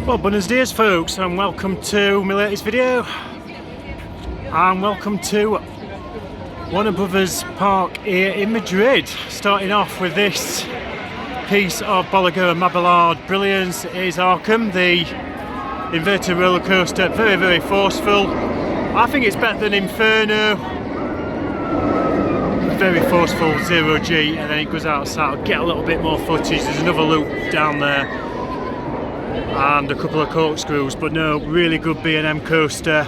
Well, buenos dias folks, and welcome to my latest video, and welcome to Warner Brothers Park here in Madrid. Starting off with this piece of Bolliger and Mabillard brilliance is Arkham, the inverted roller coaster. Very, very forceful. I think it's better than Inferno. Very forceful, 0G, and then it goes outside. I'll get a little bit more footage. There's another loop down there and a couple of corkscrews, but no, really good B&M coaster.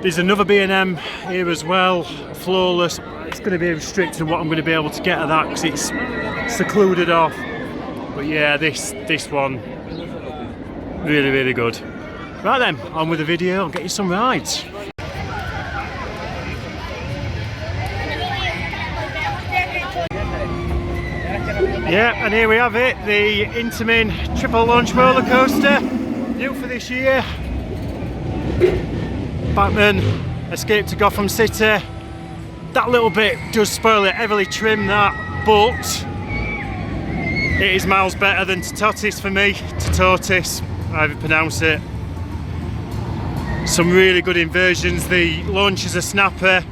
There's another B&M here as well, flawless. It's going to be restricted what I'm going to be able to get at that because it's secluded off. But yeah, this one, really, really good. Right then, on with the video. I'll get you some rides. Yeah, and here we have it, the Intamin triple launch roller coaster, new for this year. Batman Escape to Gotham City. That little bit does spoil it, heavily trimmed that, but it is miles better than Tototis for me. Tototis, however you pronounce it. Some really good inversions. The launch is a snapper,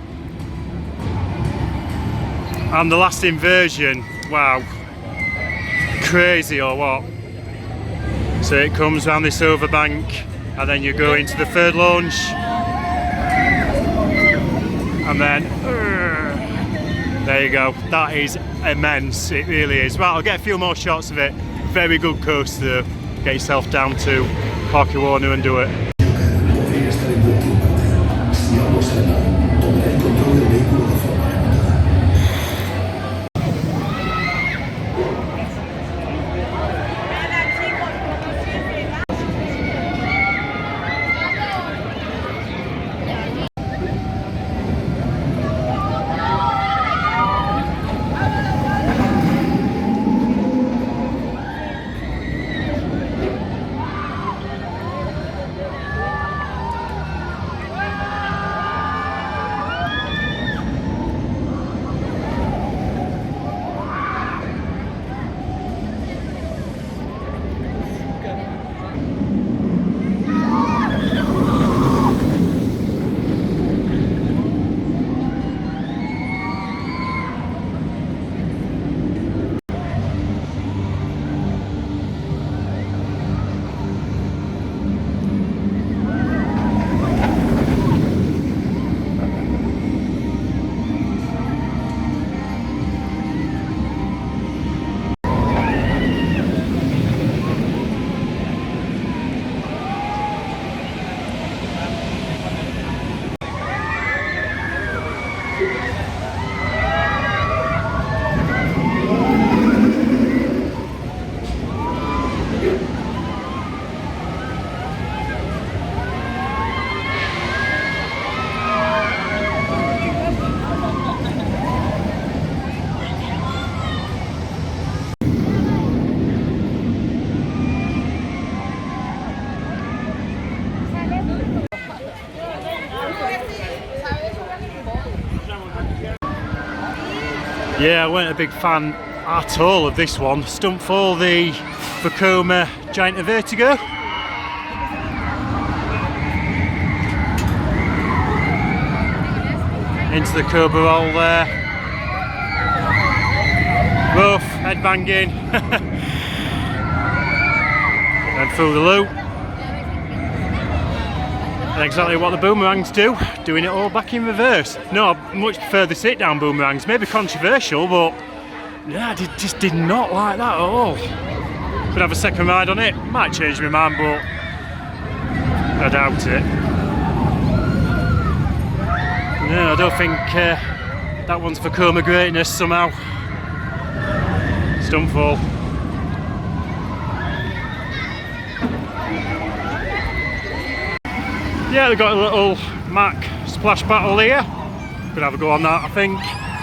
and the last inversion, wow. Crazy or what? So it comes around this overbank and then you go into the third launch and then there you go. That is immense, it really is. Right, I'll get a few more shots of it. Very good coaster though. Get yourself down to Parque and do it. Yeah, I weren't a big fan at all of this one. Stunt for the Vekoma Giant of Vertigo. Into the Cobra roll there. Rough, head banging. And through the loop. And exactly what the boomerangs do, doing it all back in reverse. No, I much prefer the sit-down boomerangs. Maybe controversial, but yeah, I just did not like that at all. Could have a second ride on it. Might change my mind, but I doubt it. No, I don't think that one's for Coma greatness somehow. Stuntfall. Yeah, they've got a little Mac splash battle here. Gonna have a go on that, I think.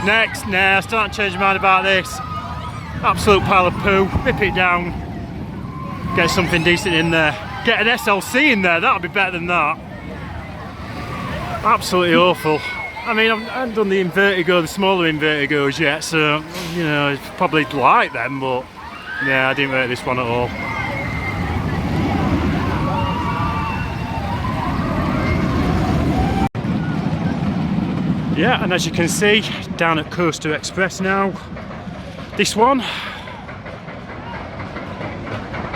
Next, nah, still haven't changed my mind about this. Absolute pile of poo. Rip it down. Get something decent in there. Get an SLC in there, that'll be better than that. Absolutely awful. I mean, I haven't done the Invertigo, the smaller Invertigos yet, so, you know, it's probably like them, but yeah, I didn't rate this one at all. Yeah, and as you can see, down at Coaster Express now. This one,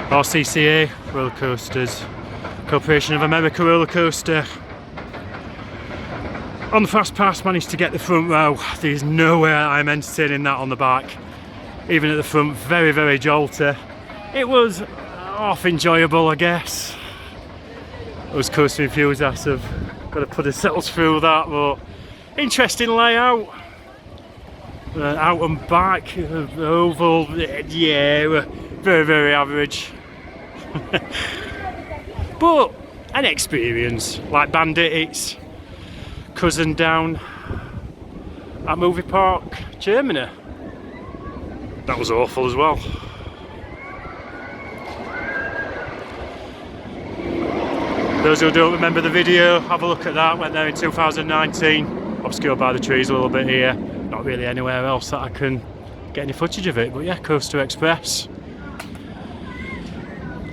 RCCA Roller Coasters, Corporation of America Roller Coaster. On the fast pass, managed to get the front row. There's no way I'm entertaining that on the back. Even at the front, very, very jolty. It was half enjoyable, I guess. Us coaster enthusiasts have got to put ourselves through that, but interesting layout. Out and back, oval, yeah, very, very average. But an experience, like Bandits, cousin down at Movie Park, Germany. That was awful as well. Those who don't remember the video, have a look at that. Went there in 2019. Obscured by the trees a little bit here. Not really anywhere else that I can get any footage of it. But yeah, Coaster Express.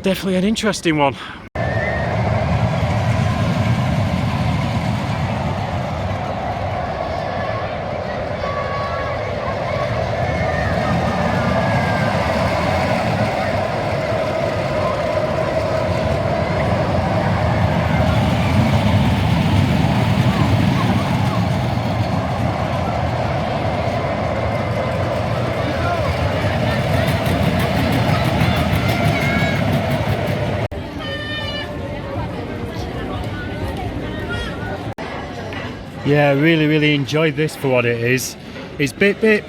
Definitely an interesting one. Yeah, really enjoyed this for what it is. It's Bip Bip,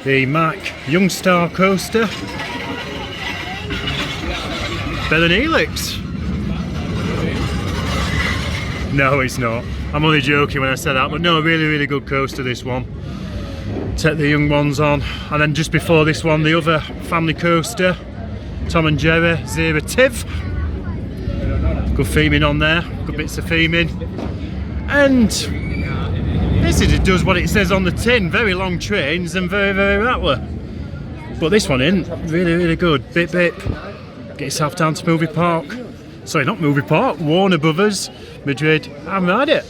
the Mack Youngstar coaster. Better than Helix. No, it's not. I'm only joking when I said that, but no, really good coaster, this one. Take the young ones on. And then just before this one, the other family coaster, Tom and Jerry, Zero Tiv. Good theming on there, good bits of theming. And it does what it says on the tin, very long trains and very rattler. But this one isn't, really good. Bip Bip, get yourself down to Movie Park. Sorry, not Movie Park, Warner Brothers, Madrid, and ride it.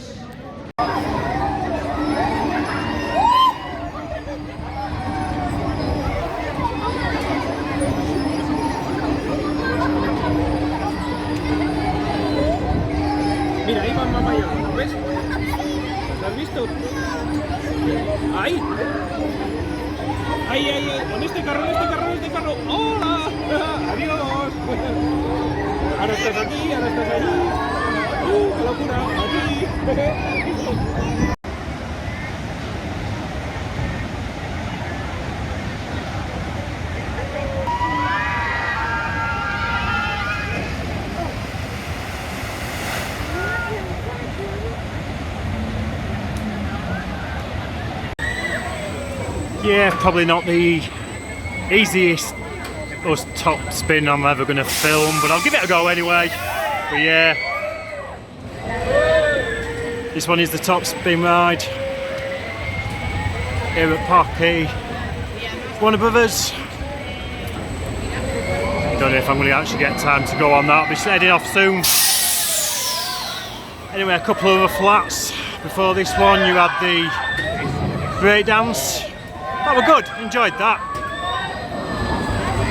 Mira, ahí va más mayor, ¿ves? ¿Lo has visto? Ahí. Ahí. Con este carro. ¡Hola! ¡Adiós! Ahora estás aquí, ahora estás allí. ¡Qué locura! Aquí. Yeah, probably not the easiest or top spin I'm ever going to film, but I'll give it a go anyway. But yeah, this one is the top spin ride here at Parque, Warner Brothers. Don't know if I'm going to actually get time to go on that. I'll be heading off soon. Anyway, a couple of other flats before this one. You had the breakdance. That were good, enjoyed that.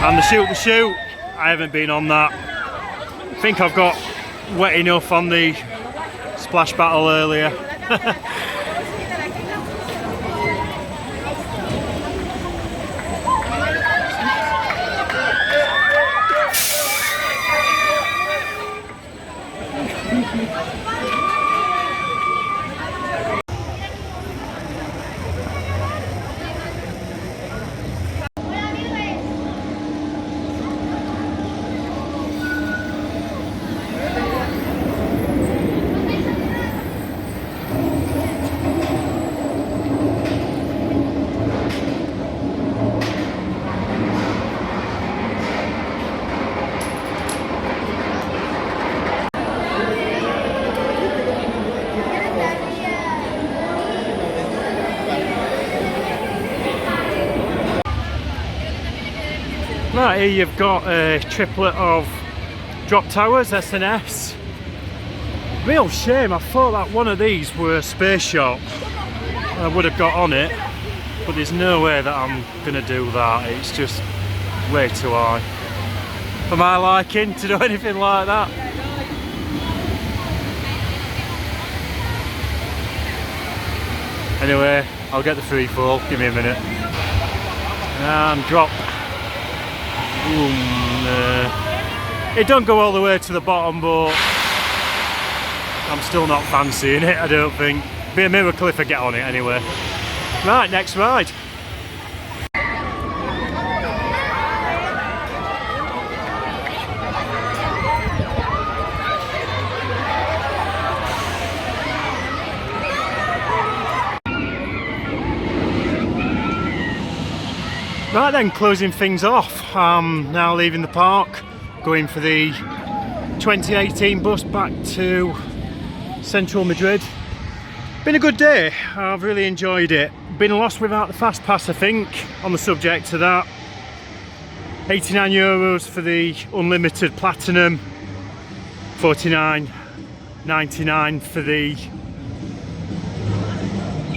And the shoot, I haven't been on that. I think I've got wet enough on the splash battle earlier. Right, here you've got a triplet of drop towers, S&S. Real shame, I thought that one of these were a space shop. I would have got on it, but there's no way that I'm gonna do that. It's just way too high for my liking to do anything like that. Anyway, I'll get the free fall, give me a minute. And drop. It don't go all the way to the bottom, but I'm still not fancying it, I don't think. Be a miracle if I get on it anyway. Right, next ride. Right then, closing things off. Now leaving the park, going for the 2018 bus back to central Madrid. Been a good day, I've really enjoyed it. Been lost without the fast pass, I think, on the subject to that. €89 for the unlimited platinum, $49.99 for the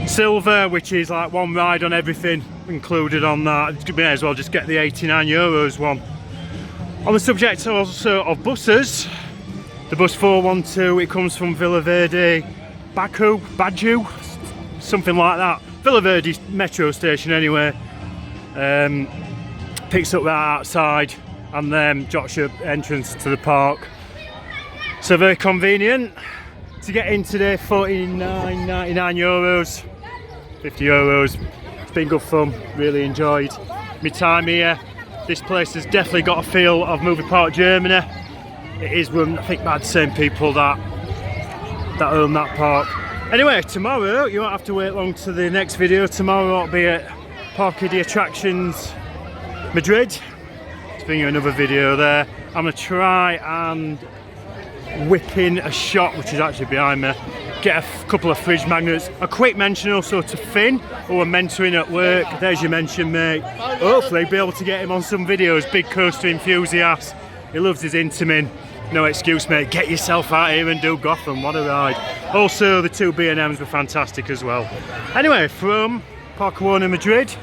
silver, which is like one ride on everything included on that. You may as well just get the €89 one. On the subject also of buses, the bus 412, it comes from Villaverde, Baju, something like that. Villaverde metro station anyway. Picks up right outside and then drops your entrance to the park. So very convenient. To get in today, €49.99, €50. It's been good fun, really enjoyed my time here. This place has definitely got a feel of Movie Park Germany. It is run, I think, by the same people that own that park. Anyway, tomorrow, you won't have to wait long to the next video. Tomorrow I'll be at Parque de Attractions, Madrid. To bring you another video there. I'm going to try and whip in a shot, which is actually behind me. Get a couple of fridge magnets. A quick mention also to Finn, who I'm mentoring at work. There's your mention, mate. Hopefully be able to get him on some videos. Big coaster enthusiast. He loves his Intamin. No excuse, mate. Get yourself out here and do Gotham. What a ride. Also, the two B&Ms were fantastic as well. Anyway, from Parque Madrid,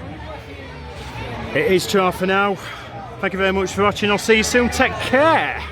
it is ciao for now. Thank you very much for watching. I'll see you soon. Take care.